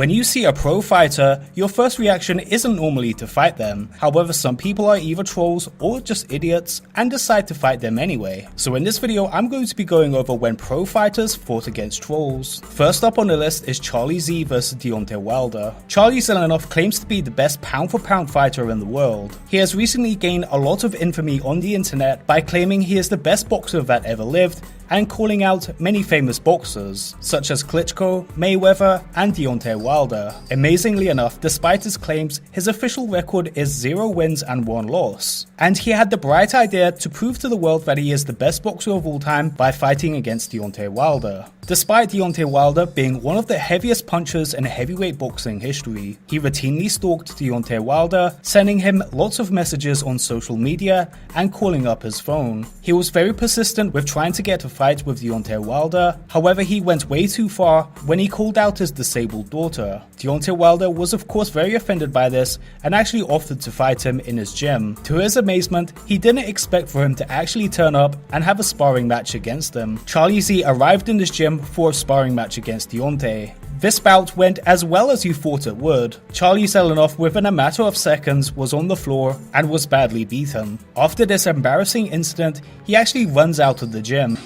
When you see a pro fighter, your first reaction isn't normally to fight them. However, some people are either trolls or just idiots and decide to fight them anyway. So in this video, I'm going to be going over when pro fighters fought against trolls. First up on the list is Charlie Z vs Deontay Wilder. Charlie Zelenoff claims to be the best pound for pound fighter in the world. He has recently gained a lot of infamy on the internet by claiming he is the best boxer that ever lived and calling out many famous boxers, such as Klitschko, Mayweather, and Deontay Wilder. Amazingly enough, despite his claims, his official record is 0 wins and 1 loss. And he had the bright idea to prove to the world that he is the best boxer of all time by fighting against Deontay Wilder. Despite Deontay Wilder being one of the heaviest punchers in heavyweight boxing history, he routinely stalked Deontay Wilder, sending him lots of messages on social media and calling up his phone. He was very persistent with trying to get a fight with Deontay Wilder. However, he went way too far when he called out his disabled daughter. Deontay Wilder was of course very offended by this and actually offered to fight him in his gym. To his amazement, he didn't expect for him to actually turn up and have a sparring match against him. Charlie Z arrived in his gym for a sparring match against Deontay. This bout went as well as you thought it would. Charlie Zelenoff, within a matter of seconds, was on the floor and was badly beaten. After this embarrassing incident, he actually runs out of the gym.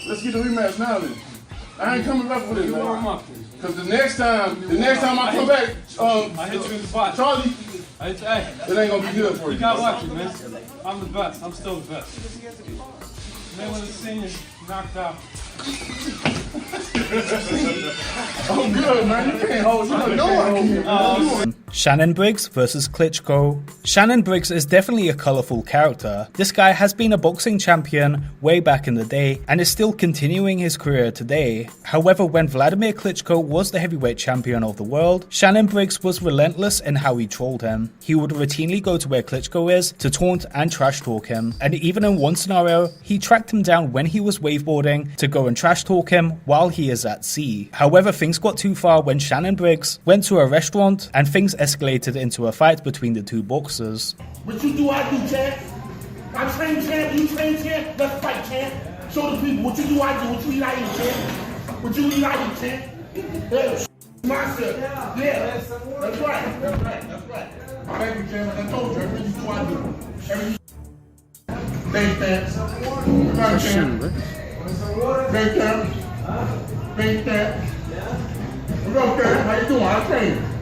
Let's get the rematch now then. I ain't coming back with it, man. Cause the next time I come back, I hit you in the body. Charlie, Hey, it ain't gonna be good for you. you gotta watch it, man. I'm the best. I'm still the best. Man, when the senior knocked out. I'm good, man. You can't hold. You know me. Shannon Briggs vs Klitschko. Shannon Briggs is definitely a colourful character. This guy has been a boxing champion way back in the day and is still continuing his career today. However, when Vladimir Klitschko was the heavyweight champion of the world, Shannon Briggs was relentless in how he trolled him. He would routinely go to where Klitschko is to taunt and trash talk him, and even in one scenario, he tracked him down when he was waveboarding to go and trash talk him while he is at sea. However, things got too far when Shannon Briggs went to a restaurant and things escalated into a fight between the two boxers. What you do, I do, champ. I train champ, you train champ. Let's fight, champ. Show the people what you do, I do. What you eat, I eat, champ. What you eat, I eat, champ. Yeah, myself. Yeah, that's right. That's right. That's right. Thank you, champ. I told you, everything you do, I do. Everything. Thank you, champ. Thank you. Thank you. What's up, champ? How you doing? I train you.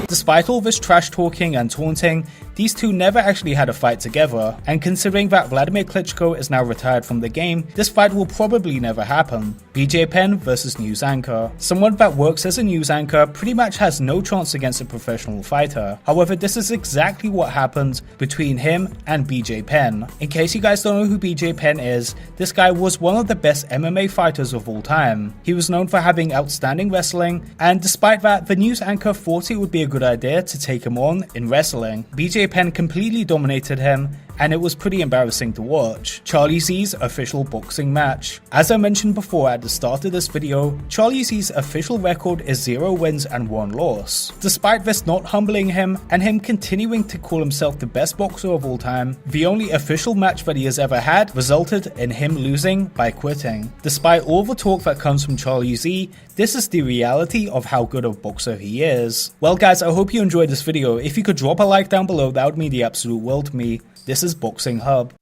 Despite all this trash talking and taunting, these two never actually had a fight together, and considering that Vladimir Klitschko is now retired from the game, this fight will probably never happen. BJ Penn vs news anchor. Someone that works as a news anchor pretty much has no chance against a professional fighter. However, this is exactly what happened between him and BJ Penn. In case you guys don't know who BJ Penn is, this guy was one of the best MMA fighters of all time. He was known for having outstanding wrestling, and despite that, the news anchor thought it would be a good idea to take him on in wrestling. BJ Penn completely dominated him, and it was pretty embarrassing to watch. Charlie Z's official boxing match. As I mentioned before at the start of this video, Charlie Z's official record is 0 wins and 1 loss. Despite this not humbling him, and him continuing to call himself the best boxer of all time, the only official match that he has ever had resulted in him losing by quitting. Despite all the talk that comes from Charlie Z, this is the reality of how good of a boxer he is. Well guys, I hope you enjoyed this video. If you could drop a like down below, that would mean the absolute world to me. This is Boxing Hub.